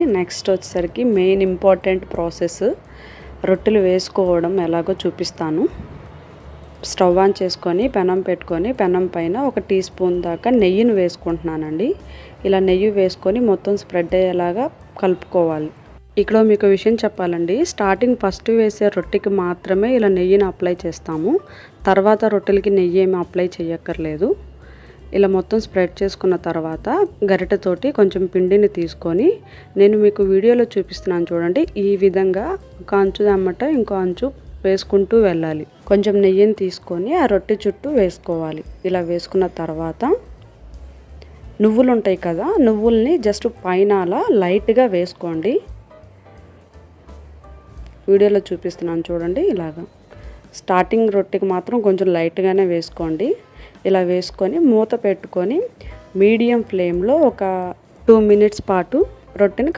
Next వచ్చేసరికి main important process రొట్టెలు వేసుకోవడం ఎలాగో చూపిస్తాను. స్టవ్ ఆన్ చేసుకొని పెనం పెట్టుకొని పెనం పైన 1 టీ స్పూన్ దాకా నెయ్యిని వేసుకుంటున్నానండి. ఇలా నెయ్యి వేసుకొని మొత్తం స్ప్రెడ్ అయ్యేలాగా కలుపుకోవాలి. ఇక్కడ మీకు విషయం చెప్పాలండి, స్టార్టింగ్ ఫస్ట్ వేసే రొట్టెకి మాత్రమే ఇలా నెయ్యిని అప్లై చేస్తాము. తర్వాత రొట్టెలకి నెయ్యి ఏమి అప్లై చేయక్కర్లేదు. ఇలా మొత్తం స్ప్రెడ్ చేసుకున్న తర్వాత గరిటెతోటి కొంచెం పిండిని తీసుకొని నేను మీకు వీడియోలో చూపిస్తున్నాను చూడండి, ఈ విధంగా ఒక అంచు దమ్మట ఇంకో అంచు వేసుకుంటూ వెళ్ళాలి. కొంచెం నెయ్యిని తీసుకొని ఆ రొట్టె చుట్టూ వేసుకోవాలి. ఇలా వేసుకున్న తర్వాత నువ్వులు ఉంటాయి కదా, నువ్వుల్ని జస్ట్ పైన అలా లైట్గా వేసుకోండి. వీడియోలో చూపిస్తున్నాను చూడండి. ఇలాగా స్టార్టింగ్ రొట్టెకి మాత్రం కొంచెం లైట్గానే వేసుకోండి. ఇలా వేసుకొని మూత పెట్టుకొని మీడియం ఫ్లేమ్లో ఒక 2 మినిట్స్ పాటు రొట్టెని